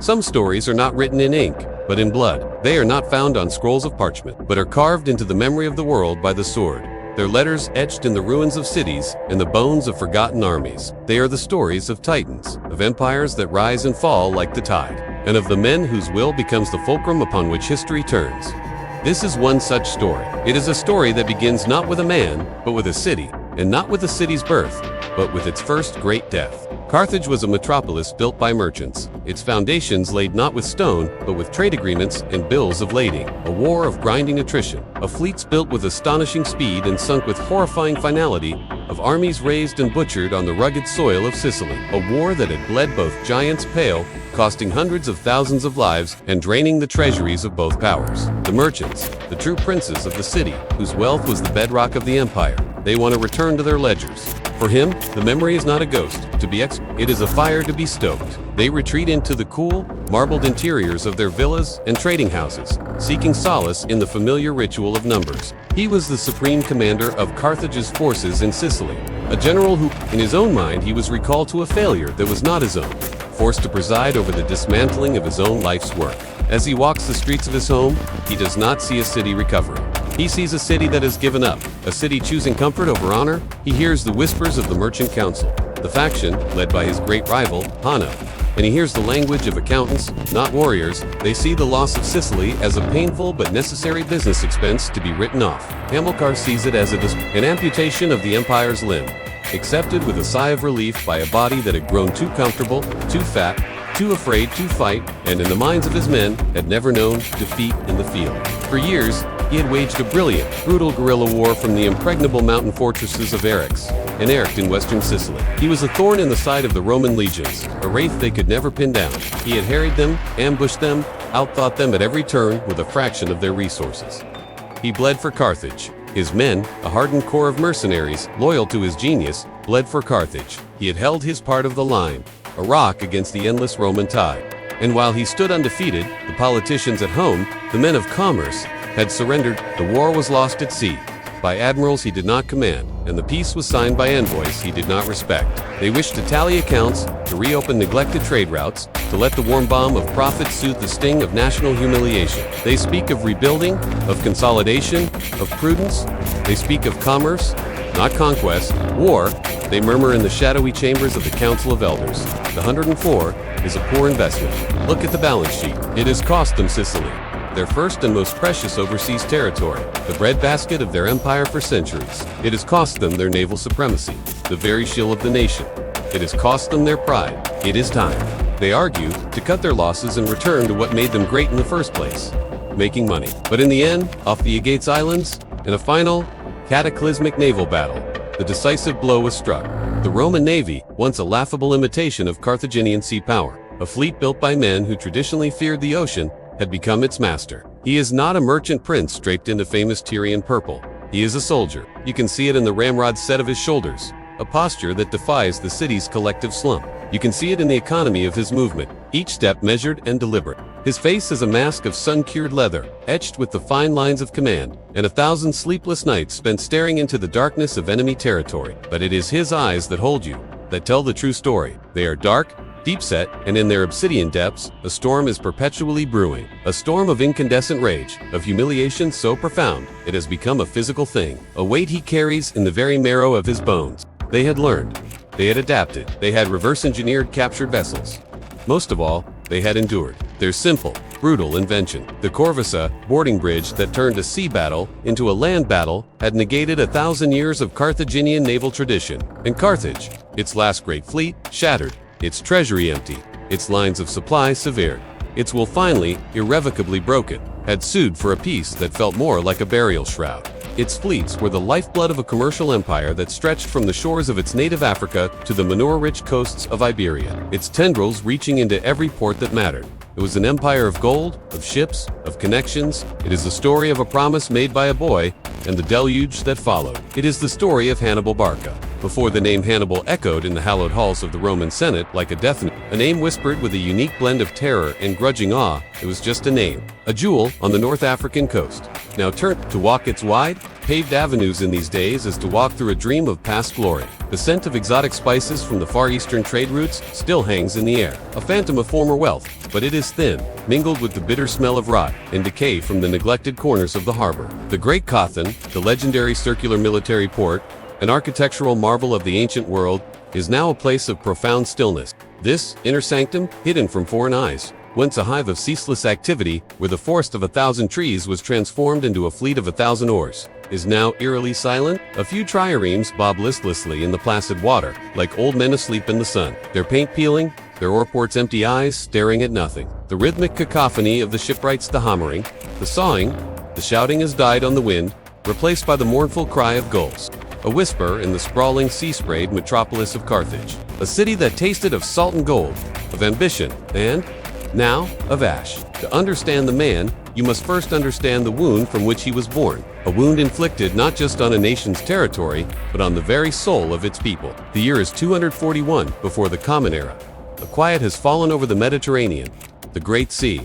Some stories are not written in ink, but in blood. They are not found on scrolls of parchment, but are carved into the memory of the world by the sword. Their letters etched in the ruins of cities and the bones of forgotten armies. They are the stories of titans, of empires that rise and fall like the tide, and of the men whose will becomes the fulcrum upon which history turns. This is one such story. It is a story that begins not with a man, but with a city, and not with a city's birth, but with its first great death. Carthage was a metropolis built by merchants, its foundations laid not with stone, but with trade agreements and bills of lading, a war of grinding attrition, of fleets built with astonishing speed and sunk with horrifying finality, of armies raised and butchered on the rugged soil of Sicily, a war that had bled both giants pale, costing hundreds of thousands of lives and draining the treasuries of both powers. The merchants, the true princes of the city, whose wealth was the bedrock of the empire, they want to return to their ledgers. For him, the memory is not a ghost to be it is a fire to be stoked. They retreat into the cool, marbled interiors of their villas and trading houses, seeking solace in the familiar ritual of numbers. He was the supreme commander of Carthage's forces in Sicily, a general who, in his own mind, he was recalled to a failure that was not his own, forced to preside over the dismantling of his own life's work. As he walks the streets of his home, he does not see a city recovering. He sees a city that has given up, a city choosing comfort over honor. He hears the whispers of the merchant council, the faction led by his great rival, Hannibal, and he hears the language of accountants, not warriors. They see the loss of Sicily as a painful but necessary business expense to be written off. Hamilcar sees it as an amputation of the empire's limb, accepted with a sigh of relief by a body that had grown too comfortable, too fat, too afraid to fight, and in the minds of his men had never known defeat in the field. For years, he had waged a brilliant, brutal guerrilla war from the impregnable mountain fortresses of Eryx and Ercht in western Sicily. He was a thorn in the side of the Roman legions, a wraith they could never pin down. He had harried them, ambushed them, outthought them at every turn with a fraction of their resources. He bled for Carthage. His men, a hardened corps of mercenaries, loyal to his genius, bled for Carthage. He had held his part of the line, a rock against the endless Roman tide. And while he stood undefeated, the politicians at home, the men of commerce, had surrendered. The war was lost at sea, by admirals he did not command, and the peace was signed by envoys he did not respect. They wished to tally accounts, to reopen neglected trade routes, to let the warm balm of profit soothe the sting of national humiliation. They speak of rebuilding, of consolidation, of prudence. They speak of commerce, not conquest. War, they murmur in the shadowy chambers of the Council of Elders. The 104 is a poor investment. Look at the balance sheet. It has cost them Sicily, their first and most precious overseas territory, the breadbasket of their empire for centuries. It has cost them their naval supremacy, the very shield of the nation. It has cost them their pride. It is time, they argue, to cut their losses and return to what made them great in the first place, making money. But in the end, off the Agates Islands, in a final, cataclysmic naval battle, the decisive blow was struck. The Roman navy, once a laughable imitation of Carthaginian sea power, a fleet built by men who traditionally feared the ocean, had become its master. He is not a merchant prince draped into famous Tyrian purple. He is a soldier. You can see it in the ramrod set of his shoulders, a posture that defies the city's collective slump. You can see it in the economy of his movement, each step measured and deliberate. His face is a mask of sun-cured leather, etched with the fine lines of command, and 1,000 sleepless nights spent staring into the darkness of enemy territory. But it is his eyes that hold you, that tell the true story. They are dark, deep-set, and in their obsidian depths, a storm is perpetually brewing. A storm of incandescent rage, of humiliation so profound, it has become a physical thing, a weight he carries in the very marrow of his bones. They had learned. They had adapted. They had reverse-engineered captured vessels. Most of all, they had endured. Their simple, brutal invention, the Corvissa, boarding bridge that turned a sea battle into a land battle, had negated 1,000 years of Carthaginian naval tradition. And Carthage, its last great fleet, shattered, its treasury empty, its lines of supply severed, its will finally, irrevocably broken, had sued for a peace that felt more like a burial shroud. Its fleets were the lifeblood of a commercial empire that stretched from the shores of its native Africa to the manure-rich coasts of Iberia, its tendrils reaching into every port that mattered. It was an empire of gold, of ships, of connections. It is the story of a promise made by a boy and the deluge that followed. It is the story of Hannibal Barca. Before the name Hannibal echoed in the hallowed halls of the Roman Senate like a death knell, a name whispered with a unique blend of terror and grudging awe, it was just a name, a jewel on the North African coast. Now turn to walk its wide, paved avenues in these days as to walk through a dream of past glory. The scent of exotic spices from the Far Eastern trade routes still hangs in the air, a phantom of former wealth, but it is thin, mingled with the bitter smell of rot and decay from the neglected corners of the harbor. The Great Carthage, the legendary circular military port, an architectural marvel of the ancient world, is now a place of profound stillness. This inner sanctum, hidden from foreign eyes, once a hive of ceaseless activity where the forest of 1,000 trees was transformed into a fleet of 1,000 oars, is now eerily silent. A few triremes bob listlessly in the placid water, like old men asleep in the sun, their paint peeling, their oarports' empty eyes staring at nothing. The rhythmic cacophony of the shipwrights, the hammering, the sawing, the shouting has died on the wind, replaced by the mournful cry of gulls. A whisper in the sprawling sea-sprayed metropolis of Carthage, a city that tasted of salt and gold, of ambition, and now of ash. To understand the man, you must first understand the wound from which he was born. A wound inflicted not just on a nation's territory, but on the very soul of its people. The year is 241 before the Common Era. A quiet has fallen over the Mediterranean, the Great Sea.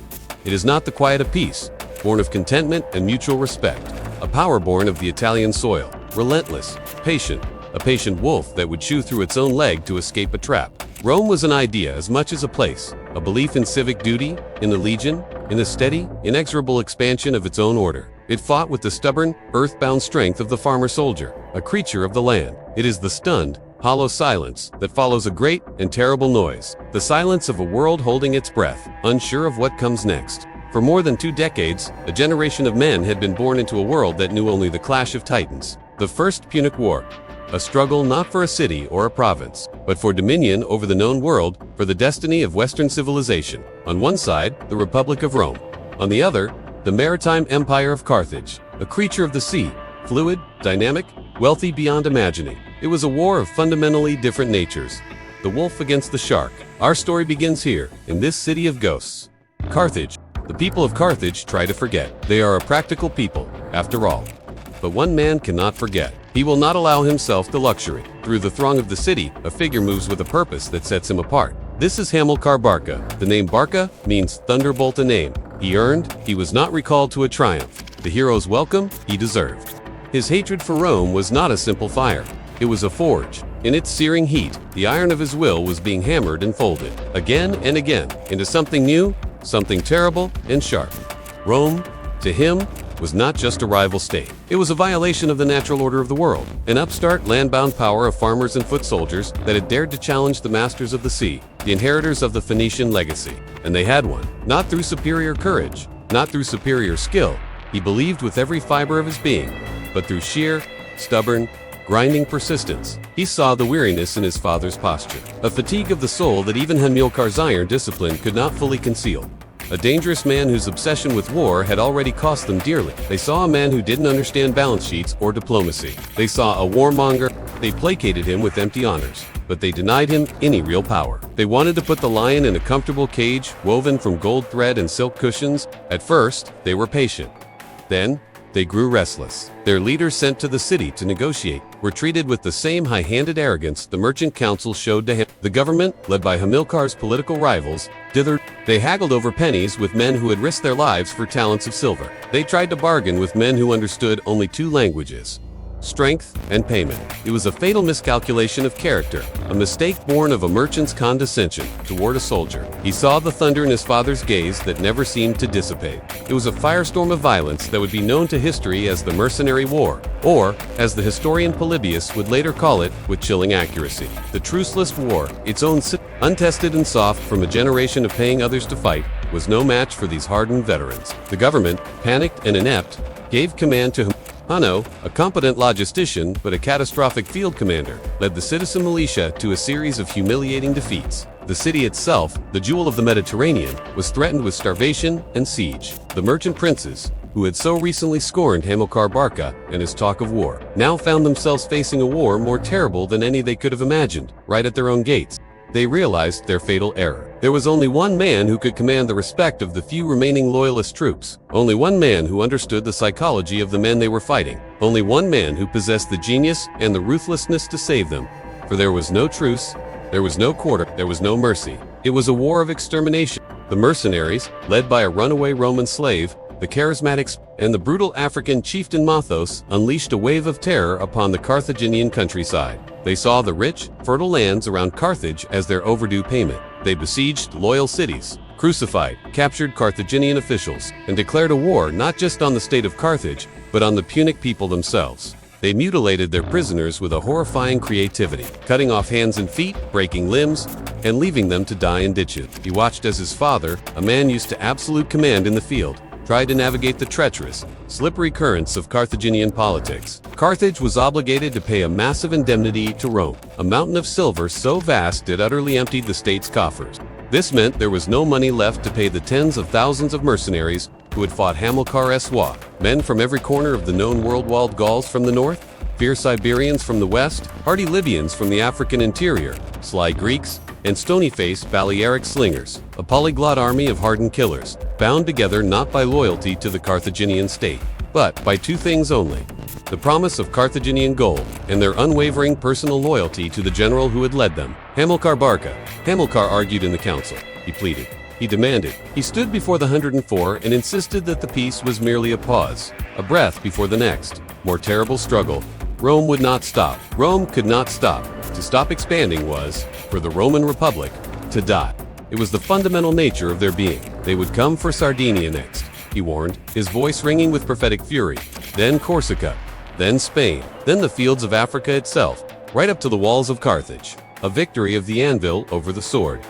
It is not the quiet of peace, born of contentment and mutual respect. A power born of the Italian soil, relentless, patient, a patient wolf that would chew through its own leg to escape a trap. Rome was an idea as much as a place, a belief in civic duty, in the legion, in the steady, inexorable expansion of its own order. It fought with the stubborn, earth-bound strength of the farmer soldier, a creature of the land. It is the stunned, hollow silence that follows a great and terrible noise, the silence of a world holding its breath, unsure of what comes next. For more than 2 decades, a generation of men had been born into a world that knew only the clash of titans. The First Punic War, a struggle not for a city or a province, but for dominion over the known world, for the destiny of Western civilization. On one side, the Republic of Rome. On the other, the maritime empire of Carthage, a creature of the sea, fluid, dynamic, wealthy beyond imagining. It was a war of fundamentally different natures. The wolf against the shark. Our story begins here, in this city of ghosts. Carthage. The people of Carthage try to forget. They are a practical people, after all. But one man cannot forget. He will not allow himself the luxury. Through the throng of the city, a figure moves with a purpose that sets him apart. This is Hannibal Barca. The name Barca means thunderbolt, a name he earned. He was not recalled to a triumph. The hero's welcome he deserved. His hatred for Rome was not a simple fire. It was a forge. In its searing heat, the iron of his will was being hammered and folded, again and again, into something new, something terrible and sharp. Rome, to him, was not just a rival state. It was a violation of the natural order of the world, an upstart, land-bound power of farmers and foot soldiers that had dared to challenge the masters of the sea, the inheritors of the Phoenician legacy. And they had won, not through superior courage, not through superior skill, he believed with every fiber of his being, but through sheer, stubborn, grinding persistence. He saw the weariness in his father's posture, a fatigue of the soul that even Hamilcar's iron discipline could not fully conceal. A dangerous man whose obsession with war had already cost them dearly. They saw a man who didn't understand balance sheets or diplomacy. They saw a warmonger. They placated him with empty honors, but they denied him any real power. They wanted to put the lion in a comfortable cage woven from gold thread and silk cushions. At first, they were patient. Then, they grew restless. Their leaders sent to the city to negotiate were treated with the same high-handed arrogance the merchant council showed to him. The government, led by Hamilcar's political rivals, dithered. They haggled over pennies with men who had risked their lives for talents of silver. They tried to bargain with men who understood only 2 languages: strength and payment. It was a fatal miscalculation of character, a mistake born of a merchant's condescension toward a soldier. He saw the thunder in his father's gaze that never seemed to dissipate. It was a firestorm of violence that would be known to history as the Mercenary War, or, as the historian Polybius would later call it with chilling accuracy, the truceless war. Its own untested and soft from a generation of paying others to fight, was no match for these hardened veterans. The government, panicked and inept, gave command to Hanno, a competent logistician but a catastrophic field commander, led the citizen militia to a series of humiliating defeats. The city itself, the jewel of the Mediterranean, was threatened with starvation and siege. The merchant princes, who had so recently scorned Hannibal Barca and his talk of war, now found themselves facing a war more terrible than any they could have imagined, right at their own gates. They realized their fatal error. There was only one man who could command the respect of the few remaining loyalist troops. Only one man who understood the psychology of the men they were fighting. Only one man who possessed the genius and the ruthlessness to save them. For there was no truce, there was no quarter, there was no mercy. It was a war of extermination. The mercenaries, led by a runaway Roman slave, the charismatic and the brutal African chieftain Mathos unleashed a wave of terror upon the Carthaginian countryside. They saw the rich, fertile lands around Carthage as their overdue payment. They besieged loyal cities, crucified, captured Carthaginian officials, and declared a war not just on the state of Carthage, but on the Punic people themselves. They mutilated their prisoners with a horrifying creativity, cutting off hands and feet, breaking limbs, and leaving them to die in ditches. He watched as his father, a man used to absolute command in the field, tried to navigate the treacherous, slippery currents of Carthaginian politics. Carthage was obligated to pay a massive indemnity to Rome, a mountain of silver so vast it utterly emptied the state's coffers. This meant there was no money left to pay the tens of thousands of mercenaries who had fought Hamilcar's war, men from every corner of the known world, walled Gauls from the north, fierce Iberians from the west, hardy Libyans from the African interior, sly Greeks, and stony-faced Balearic slingers, a polyglot army of hardened killers, bound together not by loyalty to the Carthaginian state, but by two things only: the promise of Carthaginian gold and their unwavering personal loyalty to the general who had led them, Hannibal Barca. Hamilcar argued in the council. He pleaded. He demanded. He stood before the 104 and insisted that the peace was merely a pause, a breath before the next, more terrible struggle. Rome would not stop. Rome could not stop. To stop expanding was, for the Roman Republic, to die. It was the fundamental nature of their being. They would come for Sardinia next, he warned, his voice ringing with prophetic fury. Then Corsica, then Spain, then the fields of Africa itself, right up to the walls of Carthage. A victory of the anvil over the sword.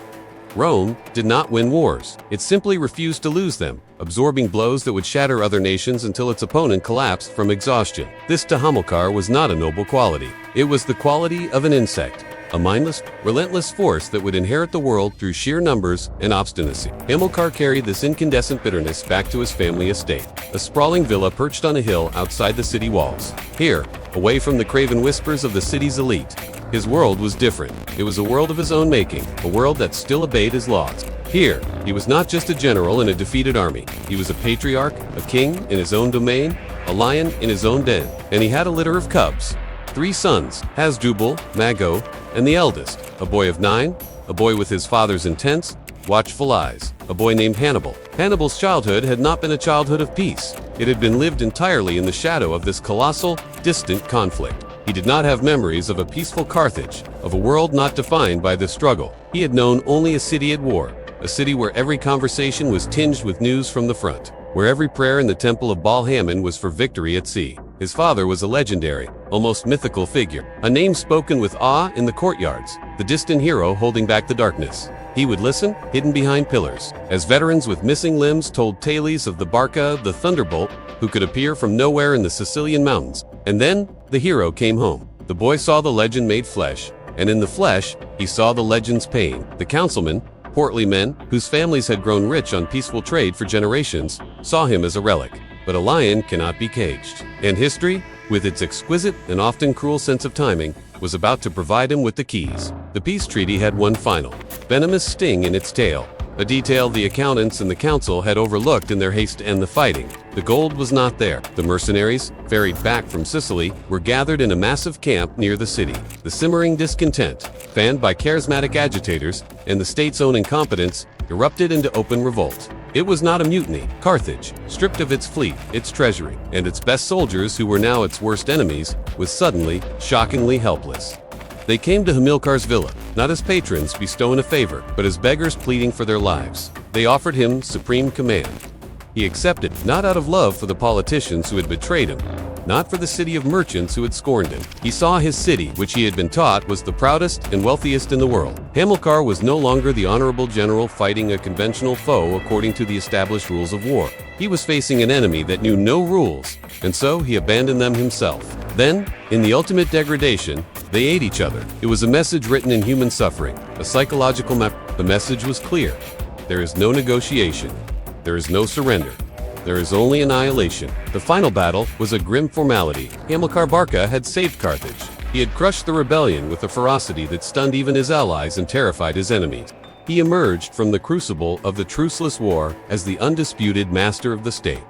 Rome did not win wars. It simply refused to lose them, absorbing blows that would shatter other nations until its opponent collapsed from exhaustion. This to Hamilcar was not a noble quality. It was the quality of an insect, a mindless, relentless force that would inherit the world through sheer numbers and obstinacy. Hamilcar carried this incandescent bitterness back to his family estate, a sprawling villa perched on a hill outside the city walls. Here, away from the craven whispers of the city's elite, his world was different. It was a world of his own making, a world that still obeyed his laws. Here, he was not just a general in a defeated army. He was a patriarch, a king in his own domain, a lion in his own den. And he had a litter of cubs. 3 sons, Hasdrubal, Mago, and the eldest, a boy of 9, a boy with his father's intense, watchful eyes, a boy named Hannibal. Hannibal's childhood had not been a childhood of peace. It had been lived entirely in the shadow of this colossal, distant conflict. He did not have memories of a peaceful Carthage, of a world not defined by this struggle. He had known only a city at war, a city where every conversation was tinged with news from the front, where every prayer in the temple of Baal Hammon was for victory at sea. His father was a legendary, almost mythical figure, a name spoken with awe in the courtyards, the distant hero holding back the darkness. He would listen, hidden behind pillars, as veterans with missing limbs told tales of the Barca, the thunderbolt, who could appear from nowhere in the Sicilian mountains. And then, the hero came home. The boy saw the legend made flesh, and in the flesh, he saw the legend's pain. The councilmen, portly men, whose families had grown rich on peaceful trade for generations, saw him as a relic. But a lion cannot be caged. And history, with its exquisite and often cruel sense of timing, was about to provide him with the keys. The peace treaty had one final, venomous sting in its tail, a detail the accountants and the council had overlooked in their haste to end the fighting. The gold was not there. The mercenaries, ferried back from Sicily, were gathered in a massive camp near the city. The simmering discontent, fanned by charismatic agitators and the state's own incompetence, erupted into open revolt. It was not a mutiny. Carthage, stripped of its fleet, its treasury, and its best soldiers who were now its worst enemies, was suddenly, shockingly helpless. They came to Hamilcar's villa, not as patrons bestowing a favor, but as beggars pleading for their lives. They offered him supreme command. He accepted, not out of love for the politicians who had betrayed him, not for the city of merchants who had scorned him. He saw his city, which he had been taught was the proudest and wealthiest in the world. Hamilcar was no longer the honorable general fighting a conventional foe according to the established rules of war. He was facing an enemy that knew no rules, and so he abandoned them himself. Then, in the ultimate degradation, they ate each other. It was a message written in human suffering, a psychological map. The message was clear. There is no negotiation. There is no surrender. There is only annihilation. The final battle was a grim formality. Hamilcar Barca had saved Carthage. He had crushed the rebellion with a ferocity that stunned even his allies and terrified his enemies. He emerged from the crucible of the truceless war as the undisputed master of the state.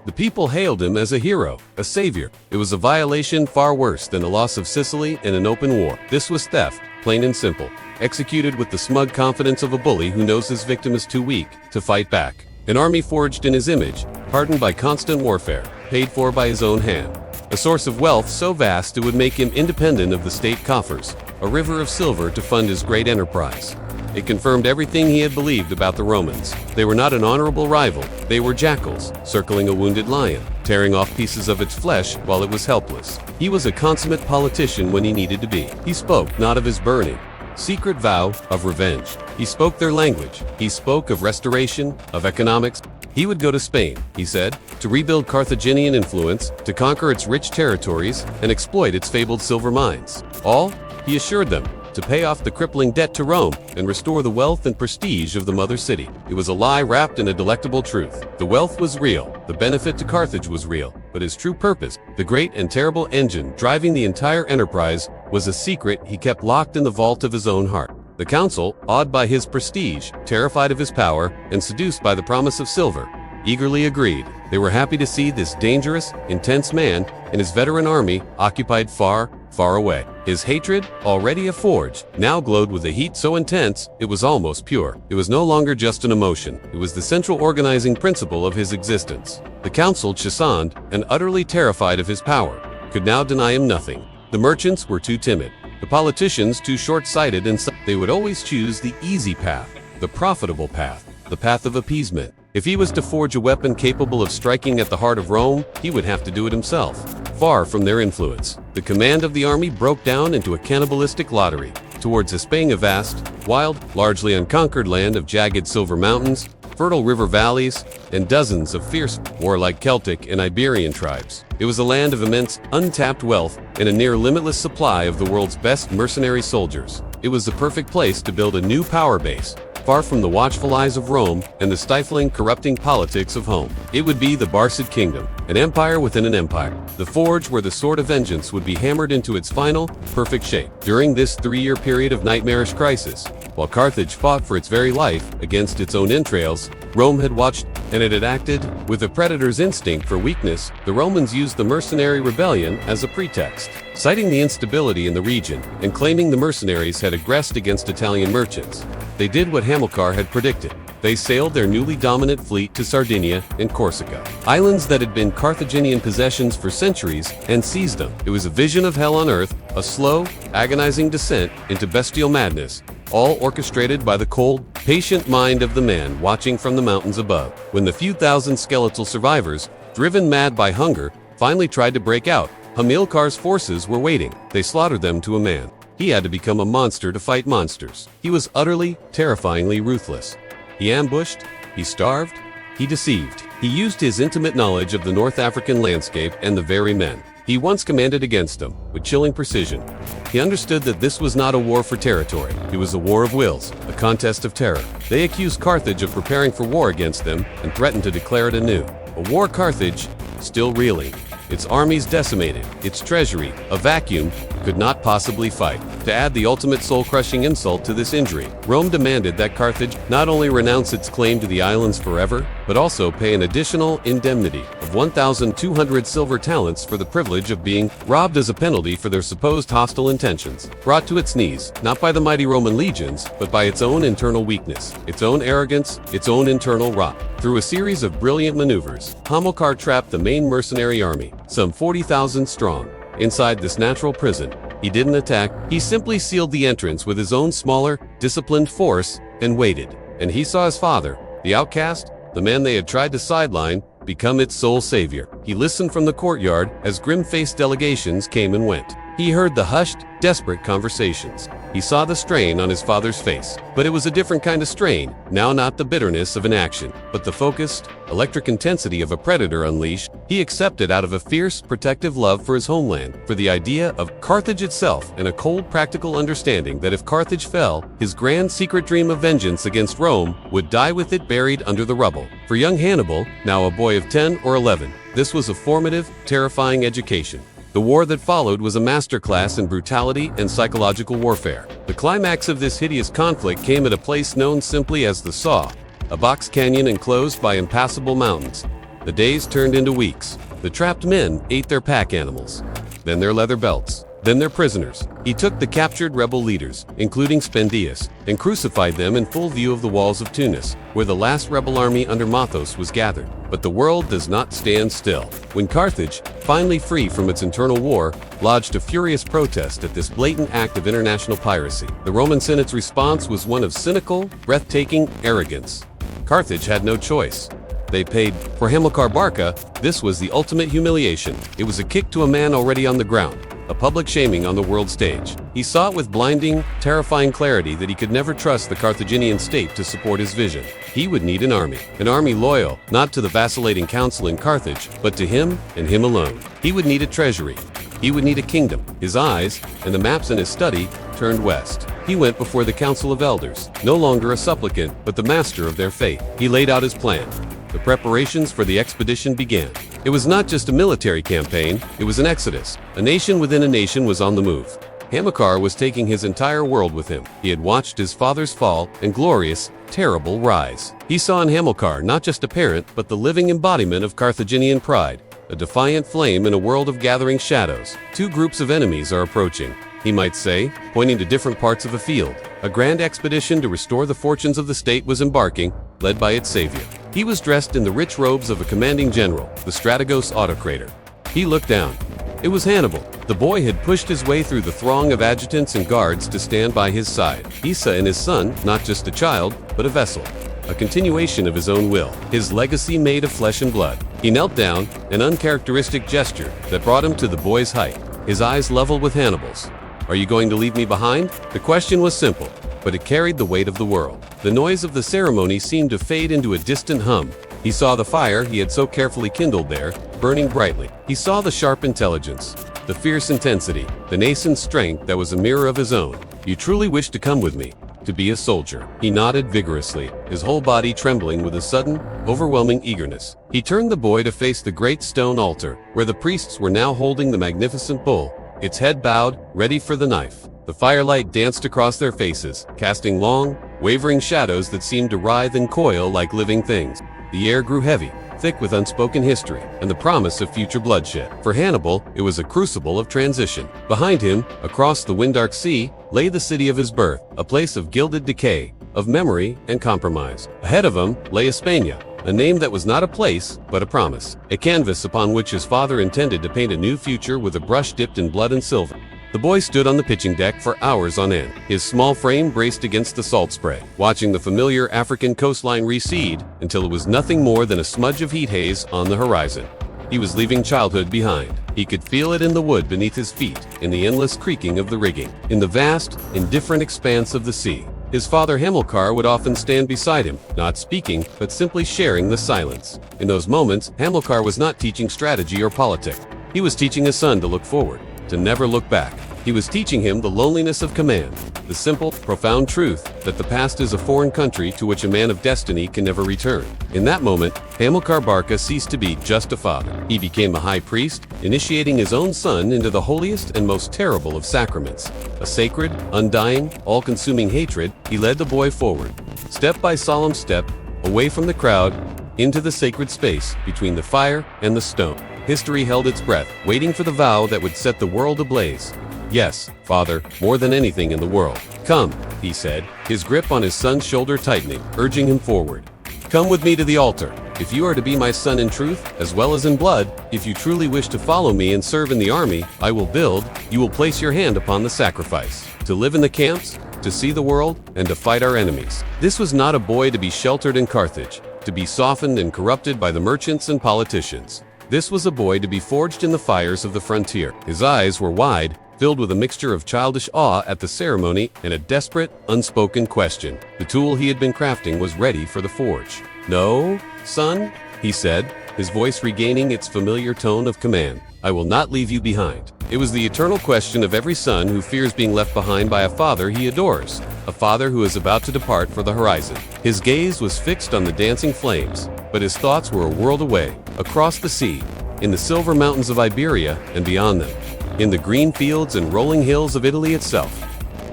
The people hailed him as a hero, a savior. It was a violation far worse than the loss of Sicily in an open war. This was theft, plain and simple, executed with the smug confidence of a bully who knows his victim is too weak to fight back. An army forged in his image, hardened by constant warfare, paid for by his own hand. A source of wealth so vast it would make him independent of the state coffers, a river of silver to fund his great enterprise. It confirmed everything he had believed about the Romans. They were not an honorable rival, they were jackals, circling a wounded lion, tearing off pieces of its flesh while it was helpless. He was a consummate politician when he needed to be. He spoke not of his burning secret vow of revenge. He spoke their language. He spoke of restoration, of economics. He would go to Spain, he said, to rebuild Carthaginian influence, to conquer its rich territories, and exploit its fabled silver mines. All, he assured them, to pay off the crippling debt to Rome and restore the wealth and prestige of the mother city. It was a lie wrapped in a delectable truth. The wealth was real, the benefit to Carthage was real, but his true purpose, the great and terrible engine driving the entire enterprise, was a secret he kept locked in the vault of his own heart. The council, awed by his prestige, terrified of his power, and seduced by the promise of silver, eagerly agreed. They were happy to see this dangerous, intense man and his veteran army occupied far, far away. His hatred, already a forge, now glowed with a heat so intense it was almost pure. It was no longer just an emotion, it was the central organizing principle of his existence. The council, chastened and utterly terrified of his power, could now deny him nothing. The merchants were too timid, the politicians too short-sighted, and they would always choose the easy path, the profitable path, the path of appeasement. If he was to forge a weapon capable of striking at the heart of Rome, he would have to do it himself, far from their influence. The command of the army broke down into a cannibalistic lottery, towards espiing a vast, wild, largely unconquered land of jagged silver mountains, fertile river valleys, and dozens of fierce, warlike Celtic and Iberian tribes. It was a land of immense, untapped wealth and a near limitless supply of the world's best mercenary soldiers. It was the perfect place to build a new power base, far from the watchful eyes of Rome and the stifling, corrupting politics of home. It would be the Barcid Kingdom, an empire within an empire, the forge where the sword of vengeance would be hammered into its final, perfect shape. During this 3-year period of nightmarish crisis, while Carthage fought for its very life against its own entrails, Rome had watched and it had acted. With a predator's instinct for weakness, the Romans used the mercenary rebellion as a pretext, citing the instability in the region and claiming the mercenaries had aggressed against Italian merchants. They did what Hamilcar had predicted. They sailed their newly dominant fleet to Sardinia and Corsica, islands that had been Carthaginian possessions for centuries, and seized them. It was a vision of hell on earth, a slow, agonizing descent into bestial madness, all orchestrated by the cold, patient mind of the man watching from the mountains above. When the few thousand skeletal survivors, driven mad by hunger, finally tried to break out, Hamilcar's forces were waiting. They slaughtered them to a man. He had to become a monster to fight monsters. He was utterly, terrifyingly ruthless. He ambushed, he starved, he deceived. He used his intimate knowledge of the North African landscape and the very men he once commanded against them, with chilling precision. He understood that this was not a war for territory. It was a war of wills, a contest of terror. They accused Carthage of preparing for war against them and threatened to declare it anew. A war Carthage, still reeling, its armies decimated, its treasury, a vacuum, could not possibly fight. To add the ultimate soul-crushing insult to this injury, Rome demanded that Carthage not only renounce its claim to the islands forever, but also pay an additional indemnity of 1,200 silver talents for the privilege of being robbed as a penalty for their supposed hostile intentions. Brought to its knees, not by the mighty Roman legions, but by its own internal weakness, its own arrogance, its own internal rot. Through a series of brilliant maneuvers, Hamilcar trapped the main mercenary army, some 40,000 strong, inside this natural prison. He didn't attack, he simply sealed the entrance with his own smaller, disciplined force and waited. And he saw his father, the outcast, the man they had tried to sideline, become its sole savior. He listened from the courtyard as grim-faced delegations came and went. He heard the hushed, desperate conversations. He saw the strain on his father's face. But it was a different kind of strain, now not the bitterness of an action, but the focused, electric intensity of a predator unleashed. He accepted out of a fierce, protective love for his homeland, for the idea of Carthage itself, and a cold, practical understanding that if Carthage fell, his grand secret dream of vengeance against Rome would die with it buried under the rubble. For young Hannibal, now a boy of 10 or 11, this was a formative, terrifying education. The war that followed was a masterclass in brutality and psychological warfare. The climax of this hideous conflict came at a place known simply as the Saw, a box canyon enclosed by impassable mountains. The days turned into weeks. The trapped men ate their pack animals, then their leather belts, then their prisoners. He took the captured rebel leaders, including Spendius, and crucified them in full view of the walls of Tunis, where the last rebel army under Mathos was gathered. But the world does not stand still. When Carthage, finally free from its internal war, lodged a furious protest at this blatant act of international piracy, the Roman Senate's response was one of cynical, breathtaking arrogance. Carthage had no choice. They paid. For Hannibal Barca, this was the ultimate humiliation. It was a kick to a man already on the ground, a public shaming on the world stage. He saw with blinding, terrifying clarity that he could never trust the Carthaginian state to support his vision. He would need an army loyal, not to the vacillating council in Carthage, but to him and him alone. He would need a treasury. He would need a kingdom. His eyes, and the maps in his study, turned west. He went before the council of elders, no longer a supplicant, but the master of their fate. He laid out his plan. The preparations for the expedition began. It was not just a military campaign, it was an exodus. A nation within a nation was on the move. Hamilcar was taking his entire world with him. He had watched his father's fall and glorious, terrible rise. He saw in Hamilcar not just a parent, but the living embodiment of Carthaginian pride, a defiant flame in a world of gathering shadows. Two groups of enemies are approaching, he might say, pointing to different parts of the field. A grand expedition to restore the fortunes of the state was embarking, led by its savior. He was dressed in the rich robes of a commanding general, the Strategos Autocrator. He looked down. It was Hannibal. The boy had pushed his way through the throng of adjutants and guards to stand by his side. Issa and his son, not just a child, but a vessel. A continuation of his own will, his legacy made of flesh and blood. He knelt down, an uncharacteristic gesture that brought him to the boy's height, his eyes level with Hannibal's. "Are you going to leave me behind?" The question was simple, but it carried the weight of the world. The noise of the ceremony seemed to fade into a distant hum. He saw the fire he had so carefully kindled there, burning brightly. He saw the sharp intelligence, the fierce intensity, the nascent strength that was a mirror of his own. "You truly wish to come with me, to be a soldier?" He nodded vigorously, his whole body trembling with a sudden, overwhelming eagerness. He turned the boy to face the great stone altar, where the priests were now holding the magnificent bull, its head bowed, ready for the knife. The firelight danced across their faces, casting long, wavering shadows that seemed to writhe and coil like living things. The air grew heavy, thick with unspoken history, and the promise of future bloodshed. For Hannibal, it was a crucible of transition. Behind him, across the winddark sea, lay the city of his birth, a place of gilded decay, of memory and compromise. Ahead of him lay Hispania, a name that was not a place, but a promise. A canvas upon which his father intended to paint a new future with a brush dipped in blood and silver. The boy stood on the pitching deck for hours on end, his small frame braced against the salt spray, watching the familiar African coastline recede until it was nothing more than a smudge of heat haze on the horizon. He was leaving childhood behind. He could feel it in the wood beneath his feet, in the endless creaking of the rigging, in the vast, indifferent expanse of the sea. His father Hamilcar would often stand beside him, not speaking, but simply sharing the silence. In those moments, Hamilcar was not teaching strategy or politics. He was teaching his son to look forward, to never look back. He was teaching him the loneliness of command, the simple, profound truth that the past is a foreign country to which a man of destiny can never return. In that moment, Hannibal Barca ceased to be just a father. He became a high priest, initiating his own son into the holiest and most terrible of sacraments. A sacred, undying, all-consuming hatred, he led the boy forward, step by solemn step, away from the crowd, into the sacred space between the fire and the stone. History held its breath, waiting for the vow that would set the world ablaze. "Yes, Father, more than anything in the world. Come," he said, his grip on his son's shoulder tightening, urging him forward. "Come with me to the altar. If you are to be my son in truth, as well as in blood, if you truly wish to follow me and serve in the army I will build, you will place your hand upon the sacrifice. To live in the camps, to see the world, and to fight our enemies." This was not a boy to be sheltered in Carthage, to be softened and corrupted by the merchants and politicians. This was a boy to be forged in the fires of the frontier. His eyes were wide, filled with a mixture of childish awe at the ceremony and a desperate, unspoken question. The tool he had been crafting was ready for the forge. "No, son," he said, his voice regaining its familiar tone of command. "I will not leave you behind." It was the eternal question of every son who fears being left behind by a father he adores, a father who is about to depart for the horizon. His gaze was fixed on the dancing flames, but his thoughts were a world away, across the sea, in the silver mountains of Iberia and beyond them, in the green fields and rolling hills of Italy itself.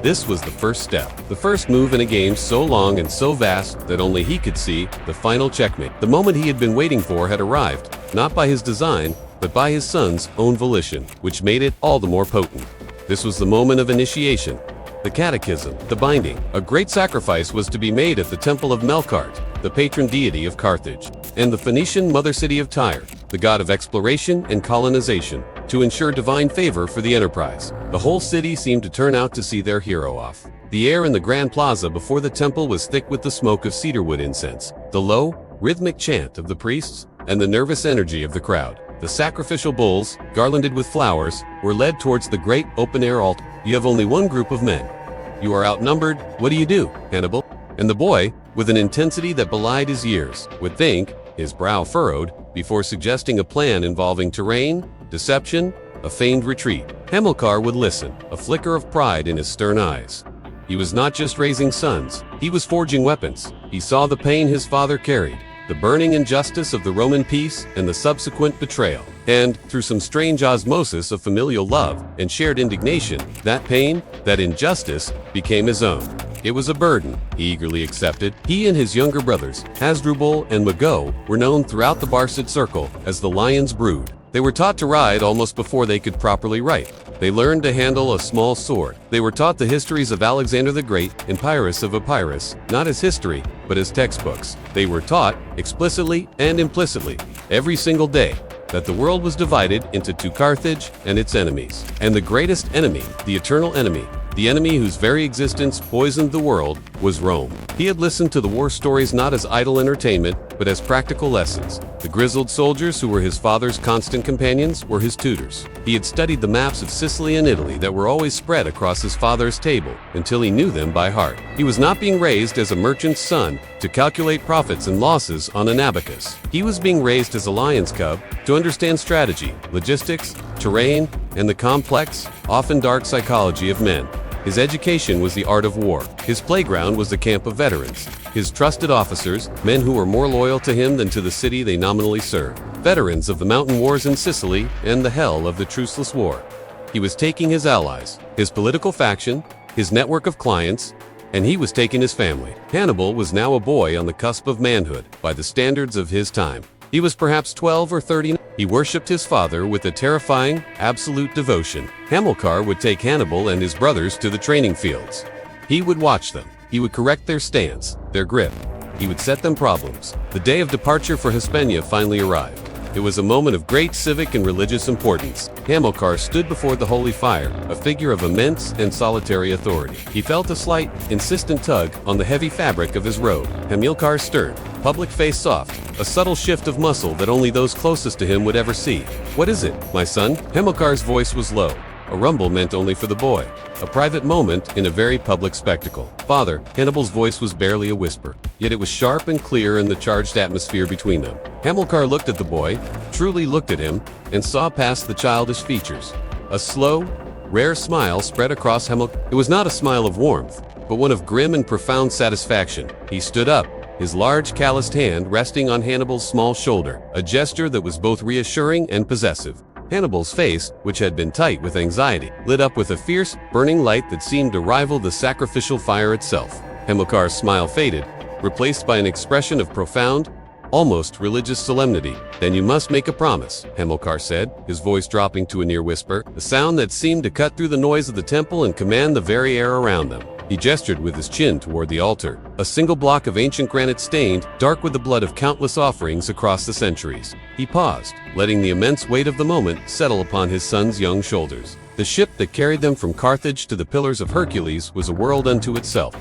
This was the first step, the first move in a game so long and so vast that only he could see, the final checkmate. The moment he had been waiting for had arrived, not by his design, but by his son's own volition, which made it all the more potent. This was the moment of initiation. The catechism, the binding. A great sacrifice was to be made at the temple of Melkart, the patron deity of Carthage, and the Phoenician mother city of Tyre, the god of exploration and colonization, to ensure divine favor for the enterprise. The whole city seemed to turn out to see their hero off. The air in the grand plaza before the temple was thick with the smoke of cedarwood incense, the low, rhythmic chant of the priests, and the nervous energy of the crowd. The sacrificial bulls, garlanded with flowers, were led towards the great open-air altar. You have only one group of men. You are outnumbered. What do you do, Hannibal? And the boy, with an intensity that belied his years, would think, his brow furrowed, before suggesting a plan involving terrain, deception, a feigned retreat. Hamilcar would listen, a flicker of pride in his stern eyes. He was not just raising sons, he was forging weapons. He saw the pain his father carried, the burning injustice of the Roman peace and the subsequent betrayal. And, through some strange osmosis of familial love and shared indignation, that pain, that injustice, became his own. It was a burden he eagerly accepted. He and his younger brothers, Hasdrubal and Mago, were known throughout the Barcid circle as the Lion's Brood. They were taught to ride almost before they could properly write. They learned to handle a small sword. They were taught the histories of Alexander the Great and Pyrrhus of Epirus, not as history, but as textbooks. They were taught, explicitly and implicitly, every single day, that the world was divided into two: Carthage and its enemies. And the greatest enemy, the eternal enemy, the enemy whose very existence poisoned the world, was Rome. He had listened to the war stories not as idle entertainment, but as practical lessons. The grizzled soldiers who were his father's constant companions were his tutors. He had studied the maps of Sicily and Italy that were always spread across his father's table, until he knew them by heart. He was not being raised as a merchant's son to calculate profits and losses on an abacus. He was being raised as a lion's cub to understand strategy, logistics, terrain, and the complex, often dark psychology of men. His education was the art of war. His playground was the camp of veterans. His trusted officers, men who were more loyal to him than to the city they nominally served. Veterans of the mountain wars in Sicily and the hell of the truceless war. He was taking his allies, his political faction, his network of clients, and he was taking his family. Hannibal was now a boy on the cusp of manhood by the standards of his time. He was perhaps 12 or 13. He worshipped his father with a terrifying, absolute devotion. Hamilcar would take Hannibal and his brothers to the training fields. He would watch them. He would correct their stance, their grip. He would set them problems. The day of departure for Hispania finally arrived. It was a moment of great civic and religious importance. Hamilcar stood before the holy fire, a figure of immense and solitary authority. He felt a slight, insistent tug on the heavy fabric of his robe. Hamilcar stirred, public face soft, a subtle shift of muscle that only those closest to him would ever see. "What is it, my son?" Hamilcar's voice was low, a rumble meant only for the boy. A private moment in a very public spectacle. "Father," Hannibal's voice was barely a whisper, yet it was sharp and clear in the charged atmosphere between them. Hamilcar looked at the boy, truly looked at him, and saw past the childish features. A slow, rare smile spread across Hamilcar. It was not a smile of warmth, but one of grim and profound satisfaction. He stood up, his large calloused hand resting on Hannibal's small shoulder, a gesture that was both reassuring and possessive. Hannibal's face, which had been tight with anxiety, lit up with a fierce, burning light that seemed to rival the sacrificial fire itself. Hamilcar's smile faded, replaced by an expression of profound, almost religious solemnity. "Then you must make a promise," Hamilcar said, his voice dropping to a near whisper, a sound that seemed to cut through the noise of the temple and command the very air around them. He gestured with his chin toward the altar, a single block of ancient granite stained, dark with the blood of countless offerings across the centuries. He paused, letting the immense weight of the moment settle upon his son's young shoulders. The ship that carried them from Carthage to the Pillars of Hercules was a world unto itself.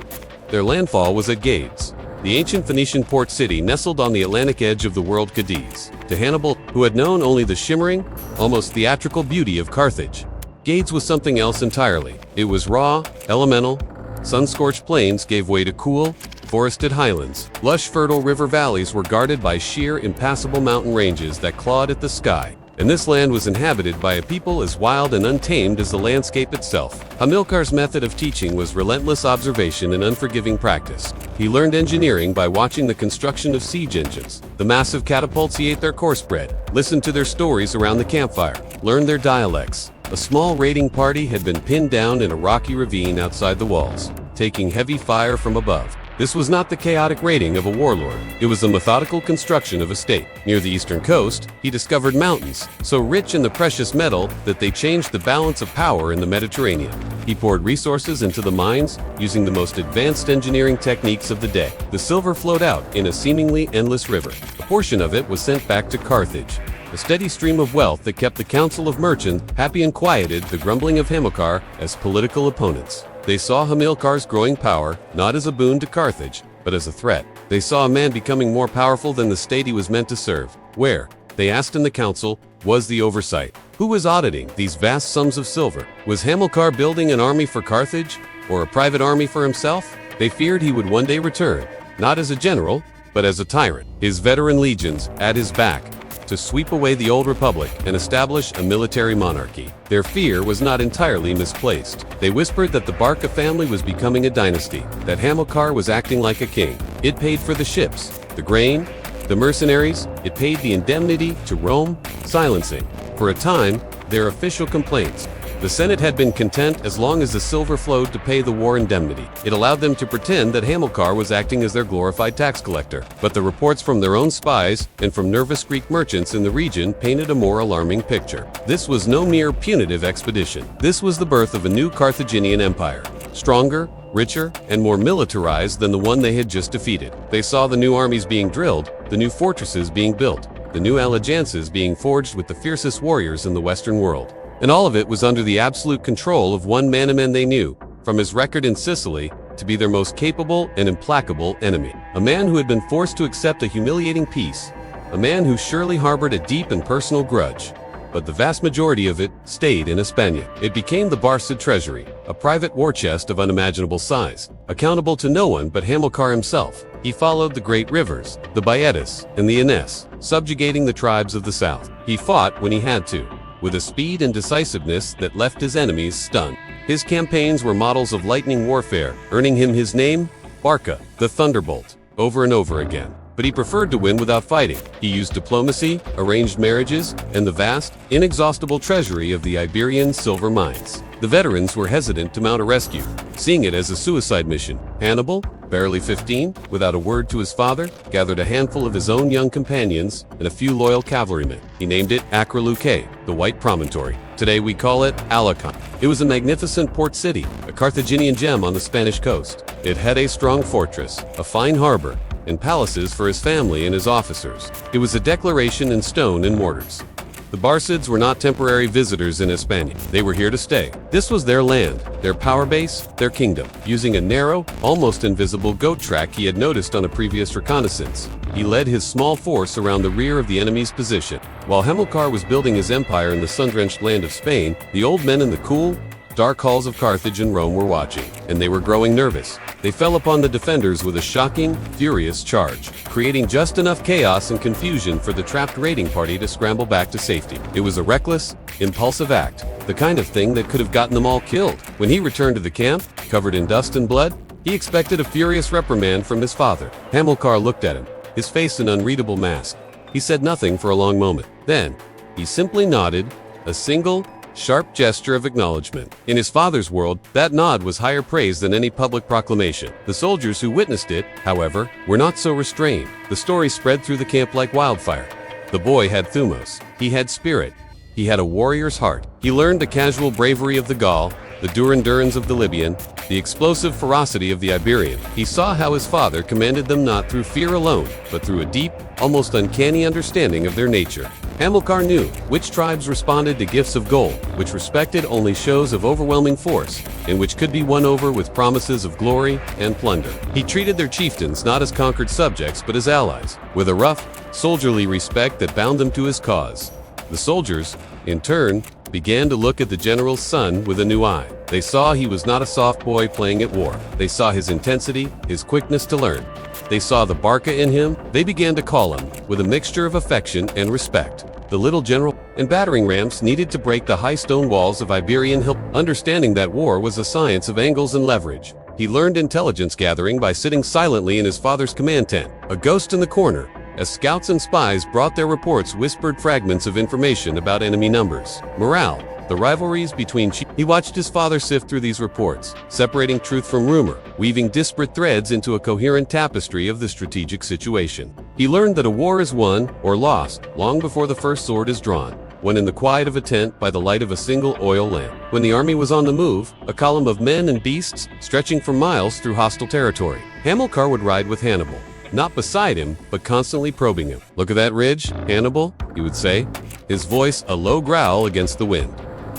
Their landfall was at Gades, the ancient Phoenician port city nestled on the Atlantic edge of the world Cadiz. To Hannibal, who had known only the shimmering, almost theatrical beauty of Carthage, Gades was something else entirely. It was raw, elemental. Sun-scorched plains gave way to cool, forested highlands. Lush, fertile river valleys were guarded by sheer, impassable mountain ranges that clawed at the sky. And this land was inhabited by a people as wild and untamed as the landscape itself. Hamilcar's method of teaching was relentless observation and unforgiving practice. He learned engineering by watching the construction of siege engines, the massive catapults he ate their course bread, listened to their stories around the campfire, learned their dialects. A small raiding party had been pinned down in a rocky ravine outside the walls, taking heavy fire from above. This was not the chaotic raiding of a warlord. It was the methodical construction of a state. Near the eastern coast, he discovered mountains, so rich in the precious metal that they changed the balance of power in the Mediterranean. He poured resources into the mines, using the most advanced engineering techniques of the day. The silver flowed out in a seemingly endless river. A portion of it was sent back to Carthage. A steady stream of wealth that kept the Council of Merchants happy and quieted the grumbling of Hamilcar as political opponents. They saw Hamilcar's growing power not as a boon to Carthage, but as a threat. They saw a man becoming more powerful than the state he was meant to serve. Where, they asked in the council, was the oversight? Who was auditing these vast sums of silver? Was Hamilcar building an army for Carthage, or a private army for himself? They feared he would one day return, not as a general, but as a tyrant, his veteran legions at his back, to sweep away the old republic and establish a military monarchy. Their fear was not entirely misplaced. They whispered that the Barca family was becoming a dynasty, that Hamilcar was acting like a king. It paid for the ships, the grain, the mercenaries. It paid the indemnity to Rome, silencing, for a time, their official complaints. The Senate had been content as long as the silver flowed to pay the war indemnity. It allowed them to pretend that Hamilcar was acting as their glorified tax collector. But the reports from their own spies and from nervous Greek merchants in the region painted a more alarming picture. This was no mere punitive expedition. This was the birth of a new Carthaginian empire, stronger, richer, and more militarized than the one they had just defeated. They saw the new armies being drilled, the new fortresses being built, the new alliances being forged with the fiercest warriors in the Western world. And all of it was under the absolute control of one man they knew, from his record in Sicily, to be their most capable and implacable enemy. A man who had been forced to accept a humiliating peace, a man who surely harbored a deep and personal grudge. But the vast majority of it stayed in Hispania. It became the Barca treasury, a private war chest of unimaginable size, accountable to no one but Hamilcar himself. He followed the great rivers, the Baetis and the Ines, subjugating the tribes of the south. He fought when he had to, with a speed and decisiveness that left his enemies stunned. His campaigns were models of lightning warfare, earning him his name, Barca, the Thunderbolt, over and over again. But he preferred to win without fighting. He used diplomacy, arranged marriages, and the vast, inexhaustible treasury of the Iberian silver mines. The veterans were hesitant to mount a rescue, seeing it as a suicide mission. Hannibal, barely 15, without a word to his father, gathered a handful of his own young companions and a few loyal cavalrymen. He named it Acroluce, the White Promontory. Today we call it Alicante. It was a magnificent port city, a Carthaginian gem on the Spanish coast. It had a strong fortress, a fine harbor, and palaces for his family and his officers. It was a declaration in stone and mortars. The Barcids were not temporary visitors in Hispania. They were here to stay. This was their land, their power base, their kingdom. Using a narrow, almost invisible goat track he had noticed on a previous reconnaissance, he led his small force around the rear of the enemy's position. While Hamilcar was building his empire in the sun-drenched land of Spain, the old men in the cool, dark halls of Carthage and Rome were watching, and they were growing nervous. They fell upon the defenders with a shocking, furious charge, creating just enough chaos and confusion for the trapped raiding party to scramble back to safety. It was a reckless, impulsive act, the kind of thing that could have gotten them all killed. When he returned to the camp, covered in dust and blood, he expected a furious reprimand from his father. Hamilcar looked at him, his face an unreadable mask. He said nothing for a long moment. Then, he simply nodded, a single, sharp gesture of acknowledgement. In his father's world, that nod was higher praise than any public proclamation. The soldiers who witnessed it, however, were not so restrained. The story spread through the camp like wildfire. The boy had thumos. He had spirit. He had a warrior's heart. He learned the casual bravery of the Gaul, the dur-and-durance of the Libyan, the explosive ferocity of the Iberian. He saw how his father commanded them not through fear alone, but through a deep, almost uncanny understanding of their nature. Hamilcar knew which tribes responded to gifts of gold, which respected only shows of overwhelming force, and which could be won over with promises of glory and plunder. He treated their chieftains not as conquered subjects but as allies, with a rough, soldierly respect that bound them to his cause. The soldiers, in turn, began to look at the general's son with a new eye. They saw he was not a soft boy playing at war. They saw his intensity, his quickness to learn. They saw the Barca in him. They began to call him, with a mixture of affection and respect, the little general. And battering rams needed to break the high stone walls of Iberian hill. Understanding that war was a science of angles and leverage, he learned intelligence gathering by sitting silently in his father's command tent, a ghost in the corner, as scouts and spies brought their reports, whispered fragments of information about enemy numbers, morale, the rivalries between chiefs. He watched his father sift through these reports, separating truth from rumor, weaving disparate threads into a coherent tapestry of the strategic situation. He learned that a war is won or lost long before the first sword is drawn, when in the quiet of a tent by the light of a single oil lamp. When the army was on the move, a column of men and beasts stretching for miles through hostile territory, Hamilcar would ride with Hannibal, not beside him, but constantly probing him. "Look at that ridge, Hannibal," he would say, his voice a low growl against the wind.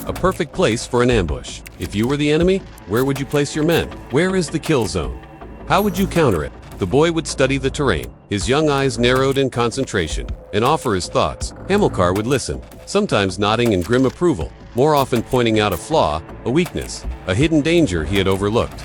"A perfect place for an ambush. If you were the enemy, where would you place your men? Where is the kill zone? How would you counter it?" The boy would study the terrain, his young eyes narrowed in concentration, and offer his thoughts. Hamilcar would listen, sometimes nodding in grim approval, more often pointing out a flaw, a weakness, a hidden danger he had overlooked.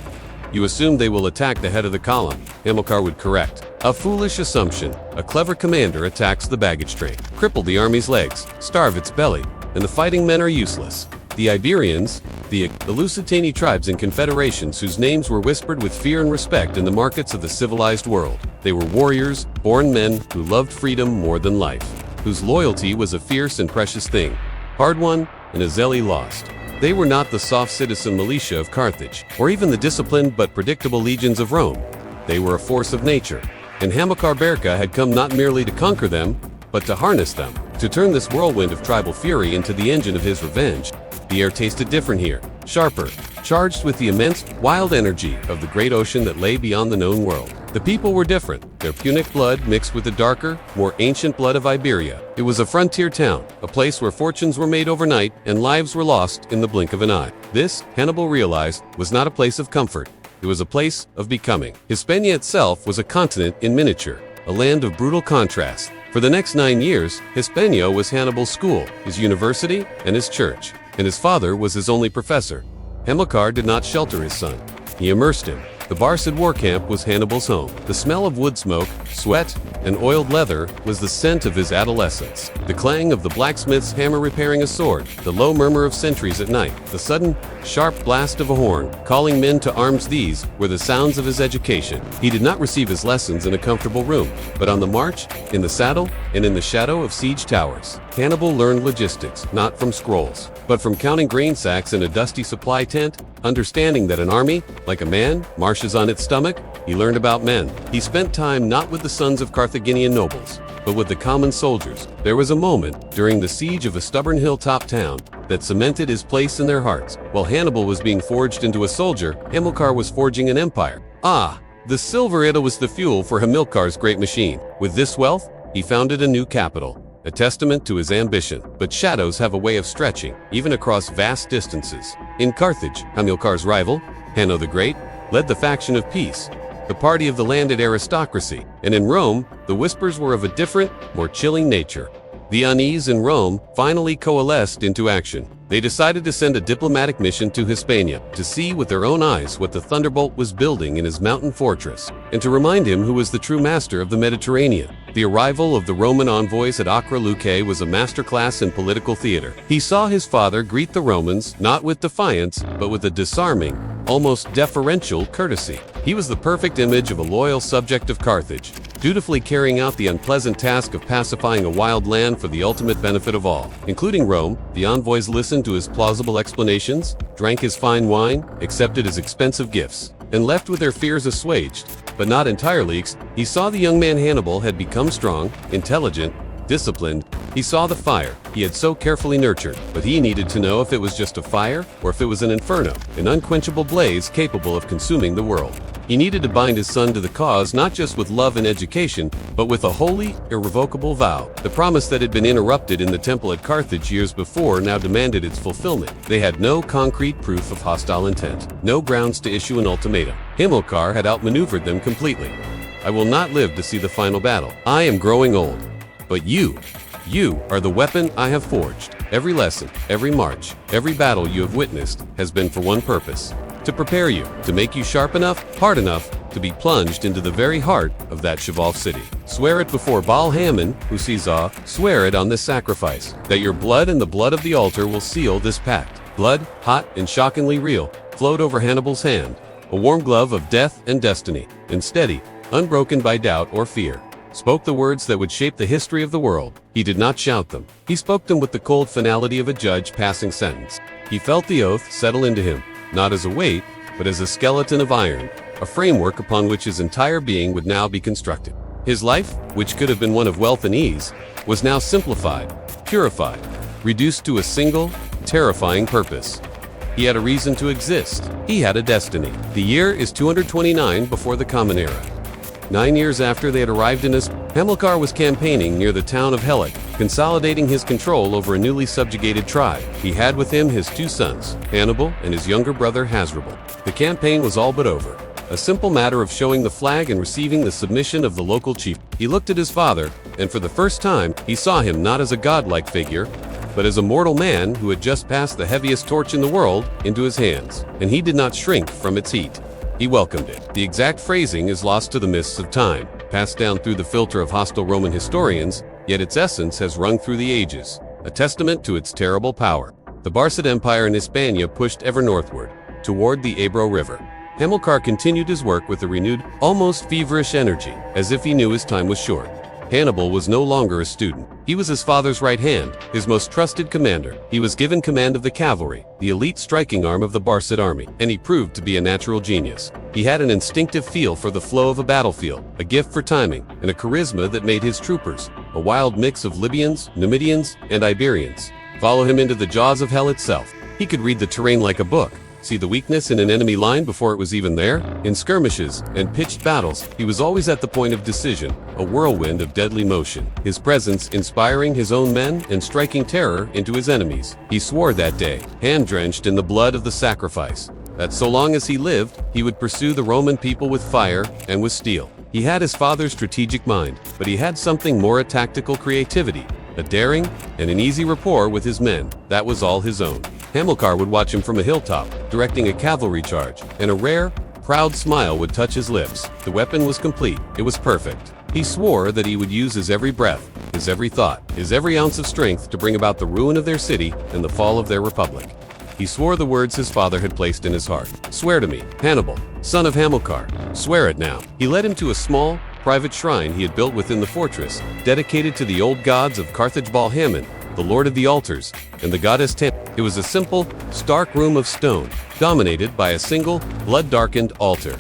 "You assume they will attack the head of the column," Hamilcar would correct. "A foolish assumption. A clever commander attacks the baggage train, cripple the army's legs, starve its belly, and the fighting men are useless." The Iberians, the Lusitani tribes and confederations whose names were whispered with fear and respect in the markets of the civilized world. They were warriors, born men who loved freedom more than life, whose loyalty was a fierce and precious thing, hard won and easily lost. They were not the soft citizen militia of Carthage, or even the disciplined but predictable legions of Rome. They were a force of nature, and Hannibal Barca had come not merely to conquer them, but to harness them, to turn this whirlwind of tribal fury into the engine of his revenge. The air tasted different here, sharper, charged with the immense, wild energy of the great ocean that lay beyond the known world. The people were different, their Punic blood mixed with the darker, more ancient blood of Iberia. It was a frontier town, a place where fortunes were made overnight and lives were lost in the blink of an eye. This, Hannibal realized, was not a place of comfort. It was a place of becoming. Hispania itself was a continent in miniature, a land of brutal contrast. For the next 9 years, Hispania was Hannibal's school, his university, and his church, and his father was his only professor. Hamilcar did not shelter his son. He immersed him. The Barcid war camp was Hannibal's home. The smell of wood smoke, sweat, and oiled leather was the scent of his adolescence. The clang of the blacksmith's hammer repairing a sword, the low murmur of sentries at night, the sudden, sharp blast of a horn, calling men to arms, these were the sounds of his education. He did not receive his lessons in a comfortable room, but on the march, in the saddle, and in the shadow of siege towers. Hannibal learned logistics, not from scrolls, but from counting grain sacks in a dusty supply tent, understanding that an army, like a man, marches on its stomach. He learned about men. He spent time not with the sons of Carthaginian nobles, but with the common soldiers. There was a moment, during the siege of a stubborn hilltop town, that cemented his place in their hearts. While Hannibal was being forged into a soldier, Hamilcar was forging an empire. The silver idol was the fuel for Hamilcar's great machine. With this wealth, he founded a new capital, a testament to his ambition. But shadows have a way of stretching, even across vast distances. In Carthage, Hamilcar's rival, Hanno the Great, led the faction of peace, the party of the landed aristocracy. And in Rome, the whispers were of a different, more chilling nature. The unease in Rome finally coalesced into action. They decided to send a diplomatic mission to Hispania to see with their own eyes what the Thunderbolt was building in his mountain fortress, and to remind him who was the true master of the Mediterranean. The arrival of the Roman envoys at Acre Lucae was a masterclass in political theater. He saw his father greet the Romans not with defiance, but with a disarming, almost deferential courtesy. He was the perfect image of a loyal subject of Carthage, dutifully carrying out the unpleasant task of pacifying a wild land for the ultimate benefit of all. Including Rome, the envoys listened to his plausible explanations, drank his fine wine, accepted his expensive gifts, and left with their fears assuaged, but not entirely. He saw the young man Hannibal had become strong, intelligent, disciplined. He saw the fire he had so carefully nurtured, but he needed to know if it was just a fire or if it was an inferno, an unquenchable blaze capable of consuming the world. He needed to bind his son to the cause not just with love and education, but with a holy, irrevocable vow. The promise that had been interrupted in the temple at Carthage years before now demanded its fulfillment. They had no concrete proof of hostile intent, no grounds to issue an ultimatum. Hamilcar had outmaneuvered them completely. "I will not live to see the final battle. I am growing old. But you are the weapon I have forged. Every lesson, every march, every battle you have witnessed has been for one purpose: to prepare you, to make you sharp enough, hard enough, to be plunged into the very heart of that Cheval city. Swear it before Baal Hammon, who sees all, swear it on this sacrifice, that your blood and the blood of the altar will seal this pact." Blood, hot and shockingly real, flowed over Hannibal's hand, a warm glove of death and destiny, and steady, unbroken by doubt or fear. spoke the words that would shape the history of the world. He did not shout them. He spoke them with the cold finality of a judge passing sentence. He felt the oath settle into him, not as a weight, but as a skeleton of iron, a framework upon which his entire being would now be constructed. His life, which could have been one of wealth and ease, was now simplified, purified, reduced to a single, terrifying purpose. He had a reason to exist. He had a destiny. The year is 229 before the Common Era. 9 years after they had arrived in Hamilcar was campaigning near the town of Helic, consolidating his control over a newly subjugated tribe. He had with him his 2 sons, Hannibal and his younger brother Hasdrubal. The campaign was all but over. A simple matter of showing the flag and receiving the submission of the local chief. He looked at his father, and for the first time, he saw him not as a godlike figure, but as a mortal man who had just passed the heaviest torch in the world into his hands, and he did not shrink from its heat. He welcomed it. The exact phrasing is lost to the mists of time, passed down through the filter of hostile Roman historians, yet its essence has rung through the ages, a testament to its terrible power. The Barcid Empire in Hispania pushed ever northward, toward the Ebro River. Hamilcar continued his work with a renewed, almost feverish energy, as if he knew his time was short. Hannibal was no longer a student. He was his father's right hand, his most trusted commander. He was given command of the cavalry, the elite striking arm of the Barcid army, and he proved to be a natural genius. He had an instinctive feel for the flow of a battlefield, a gift for timing, and a charisma that made his troopers, a wild mix of Libyans, Numidians, and Iberians, follow him into the jaws of hell itself. He could read the terrain like a book, see the weakness in an enemy line before it was even there. In skirmishes and pitched battles, he was always at the point of decision, a whirlwind of deadly motion, his presence inspiring his own men and striking terror into his enemies. He swore that day, hand-drenched in the blood of the sacrifice, that so long as he lived, he would pursue the Roman people with fire and with steel. He had his father's strategic mind, but he had something more, a tactical creativity, a daring, and an easy rapport with his men. That was all his own. Hamilcar would watch him from a hilltop, directing a cavalry charge, and a rare, proud smile would touch his lips. The weapon was complete. It was perfect. He swore that he would use his every breath, his every thought, his every ounce of strength to bring about the ruin of their city and the fall of their republic. He swore the words his father had placed in his heart. "Swear to me, Hannibal, son of Hamilcar. Swear it now." He led him to a small, private shrine he had built within the fortress, dedicated to the old gods of Carthage, Balhaman, the Lord of the Altars, and the goddess Tem. It was a simple, stark room of stone, dominated by a single, blood-darkened altar.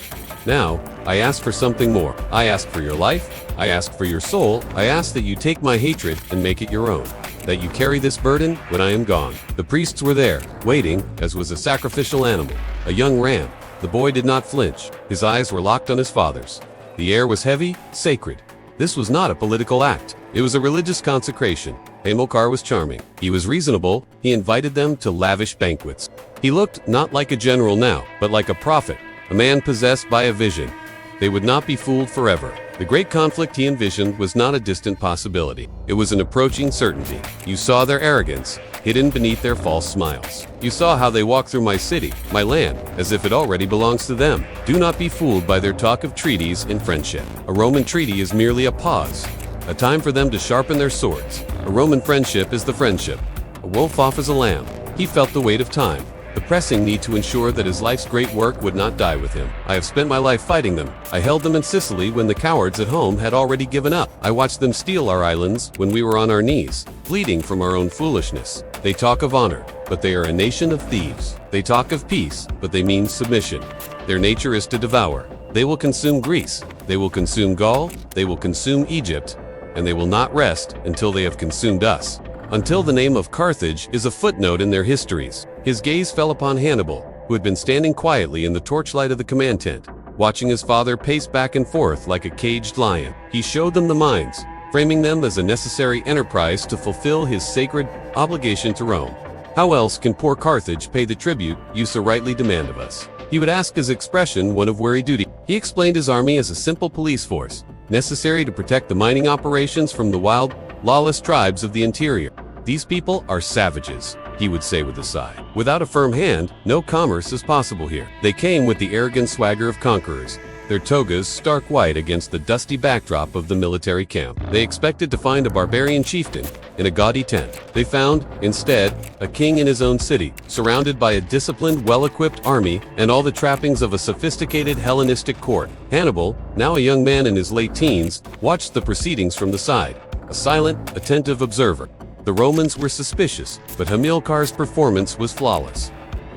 "Now, I ask for something more. I ask for your life. I ask for your soul. I ask that you take my hatred and make it your own. That you carry this burden when I am gone." The priests were there, waiting, as was a sacrificial animal, a young ram. The boy did not flinch. His eyes were locked on his father's. The air was heavy, sacred. This was not a political act. It was a religious consecration. Hamilcar was charming. He was reasonable. He invited them to lavish banquets. He looked not like a general now, but like a prophet, a man possessed by a vision. They would not be fooled forever. The great conflict he envisioned was not a distant possibility. It was an approaching certainty. You saw their arrogance, hidden beneath their false smiles. You saw how they walked through my city, my land, as if it already belongs to them. Do not be fooled by their talk of treaties and friendship. A Roman treaty is merely a pause, a time for them to sharpen their swords. A Roman friendship is the friendship. A wolf offers a lamb. He felt the weight of time, the pressing need to ensure that his life's great work would not die with him. I have spent my life fighting them. I held them in Sicily when the cowards at home had already given up. I watched them steal our islands when we were on our knees, bleeding from our own foolishness. They talk of honor, but they are a nation of thieves. They talk of peace, but they mean submission. Their nature is to devour. They will consume Greece. They will consume Gaul. They will consume Egypt. And they will not rest until they have consumed us. Until the name of Carthage is a footnote in their histories. His gaze fell upon Hannibal, who had been standing quietly in the torchlight of the command tent, watching his father pace back and forth like a caged lion. He showed them the mines, framing them as a necessary enterprise to fulfill his sacred obligation to Rome. How else can poor Carthage pay the tribute you so rightly demand of us? He would ask his expression one of weary duty. He explained his army as a simple police force, necessary to protect the mining operations from the wild, lawless tribes of the interior. "These people are savages," he would say with a sigh. "Without a firm hand, no commerce is possible here." They came with the arrogant swagger of conquerors, their togas stark white against the dusty backdrop of the military camp. They expected to find a barbarian chieftain, in a gaudy tent. They found, instead, a king in his own city, surrounded by a disciplined, well-equipped army and all the trappings of a sophisticated Hellenistic court. Hannibal, now a young man in his late teens, watched the proceedings from the side, a silent, attentive observer. The Romans were suspicious, but Hamilcar's performance was flawless.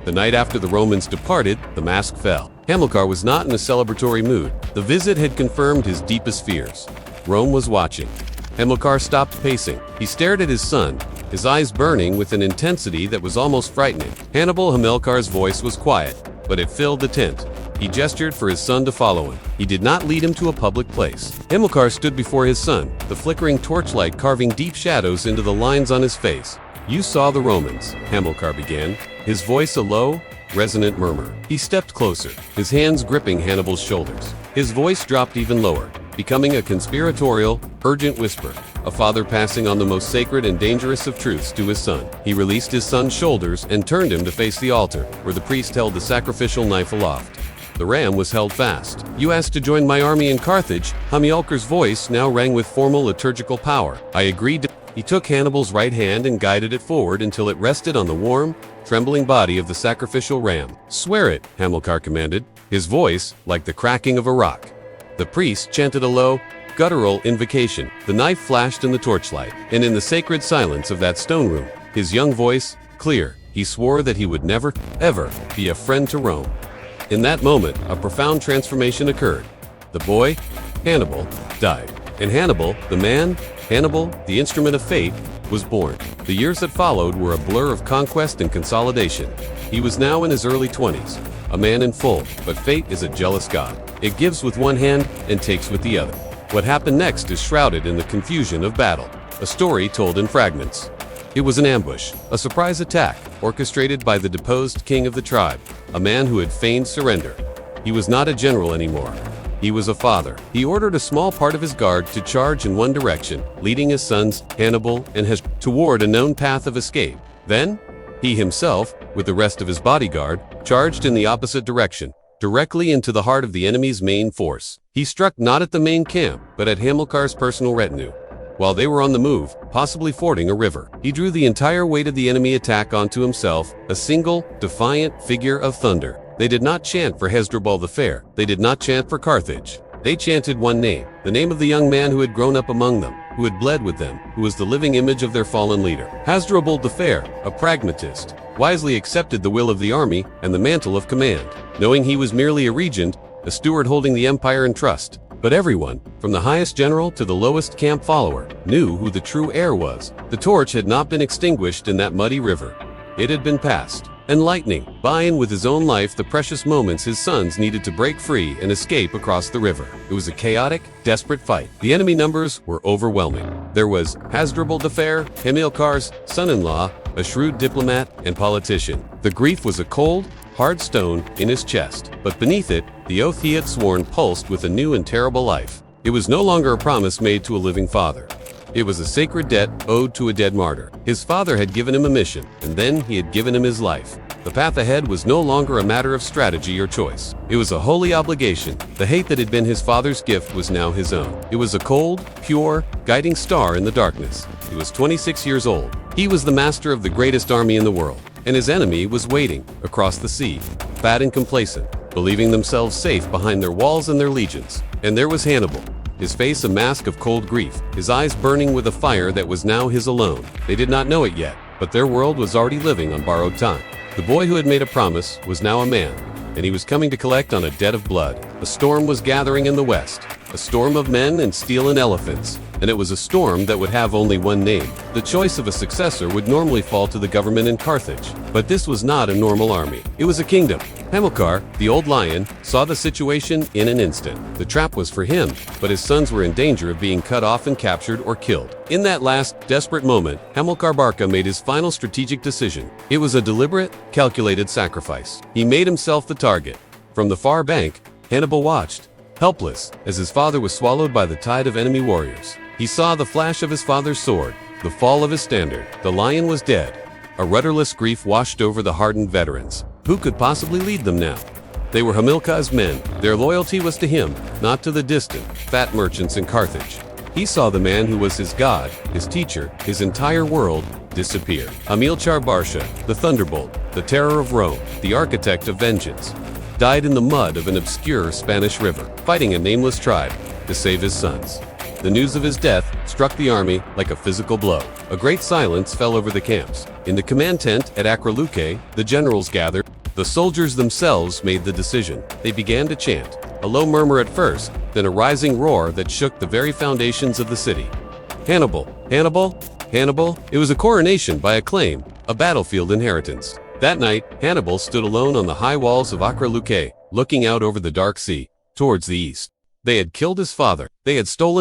The night after the Romans departed, the mask fell. Hamilcar was not in a celebratory mood. The visit had confirmed his deepest fears. Rome was watching. Hamilcar stopped pacing. He stared at his son, his eyes burning with an intensity that was almost frightening. Hamilcar's voice was quiet, but it filled the tent. He gestured for his son to follow him. He did not lead him to a public place. Hamilcar stood before his son, the flickering torchlight carving deep shadows into the lines on his face. "You saw the Romans," Hamilcar began, his voice a low, resonant murmur. He stepped closer, his hands gripping Hannibal's shoulders. His voice dropped even lower, becoming a conspiratorial, urgent whisper, a father passing on the most sacred and dangerous of truths to his son. He released his son's shoulders and turned him to face the altar, where the priest held the sacrificial knife aloft. The ram was held fast. "You asked to join my army in Carthage." Hamilcar's voice now rang with formal liturgical power. "I agreed to..." He took Hannibal's right hand and guided it forward until it rested on the warm, trembling body of the sacrificial ram. "Swear it," Hamilcar commanded, his voice like the cracking of a rock. The priest chanted a low, guttural invocation. The knife flashed in the torchlight, and in the sacred silence of that stone room, his young voice, clear, he swore that he would never, ever be a friend to Rome. In that moment, a profound transformation occurred. The boy, Hannibal, died. And Hannibal, the man, Hannibal, the instrument of fate, was born. The years that followed were a blur of conquest and consolidation. He was now in his early 20s, a man in full, but fate is a jealous god. It gives with one hand and takes with the other. What happened next is shrouded in the confusion of battle, a story told in fragments. It was an ambush, a surprise attack, orchestrated by the deposed king of the tribe, a man who had feigned surrender. He was not a general anymore. He was a father. He ordered a small part of his guard to charge in one direction, leading his sons, Hannibal and Hannibal, toward a known path of escape. Then, he himself, with the rest of his bodyguard, charged in the opposite direction, directly into the heart of the enemy's main force. He struck not at the main camp, but at Hamilcar's personal retinue. While they were on the move, possibly fording a river, he drew the entire weight of the enemy attack onto himself, a single, defiant figure of thunder. They did not chant for Hasdrubal the Fair. They did not chant for Carthage. They chanted one name, the name of the young man who had grown up among them, who had bled with them, who was the living image of their fallen leader. Hasdrubal the Fair, a pragmatist, wisely accepted the will of the army and the mantle of command, knowing he was merely a regent, a steward holding the empire in trust. But everyone, from the highest general to the lowest camp follower, knew who the true heir was. The torch had not been extinguished in that muddy river. It had been passed. Enlightening, buying with his own life the precious moments his sons needed to break free and escape across the river. It was a chaotic, desperate fight. The enemy numbers were overwhelming. There was Hasdrubal the Fair, Hamilcar's son-in-law, a shrewd diplomat and politician. The grief was a cold, hard stone in his chest, but beneath it, the oath he had sworn pulsed with a new and terrible life. It was no longer a promise made to a living father. It was a sacred debt owed to a dead martyr. His father had given him a mission, and then he had given him his life. The path ahead was no longer a matter of strategy or choice. It was a holy obligation. The hate that had been his father's gift was now his own. It was a cold, pure, guiding star in the darkness. He was 26 years old. He was the master of the greatest army in the world, and his enemy was waiting across the sea, fat and complacent, believing themselves safe behind their walls and their legions. And there was Hannibal, his face a mask of cold grief, his eyes burning with a fire that was now his alone. They did not know it yet, but their world was already living on borrowed time. The boy who had made a promise was now a man, and he was coming to collect on a debt of blood. A storm was gathering in the west, a storm of men and steel and elephants, and it was a storm that would have only one name. The choice of a successor would normally fall to the government in Carthage, but this was not a normal army. It was a kingdom. Hamilcar, the old lion, saw the situation in an instant. The trap was for him, but his sons were in danger of being cut off and captured or killed. In that last, desperate moment, Hannibal Barca made his final strategic decision. It was a deliberate, calculated sacrifice. He made himself the target. From the far bank, Hannibal watched, helpless, as his father was swallowed by the tide of enemy warriors. He saw the flash of his father's sword, the fall of his standard. The lion was dead. A rudderless grief washed over the hardened veterans. Who could possibly lead them now? They were Hamilcar's men. Their loyalty was to him, not to the distant, fat merchants in Carthage. He saw the man who was his god, his teacher, his entire world, disappear. Hamilcar Barca, the thunderbolt, the terror of Rome, the architect of vengeance, died in the mud of an obscure Spanish river, fighting a nameless tribe to save his sons. The news of his death struck the army like a physical blow. A great silence fell over the camps. In the command tent at Acroluce, the generals gathered. The soldiers themselves made the decision. They began to chant, a low murmur at first, then a rising roar that shook the very foundations of the city. Hannibal, Hannibal, Hannibal. It was a coronation by acclaim, a battlefield inheritance. That night, Hannibal stood alone on the high walls of Acroluce, looking out over the dark sea, towards the east. They had killed his father. They had stolen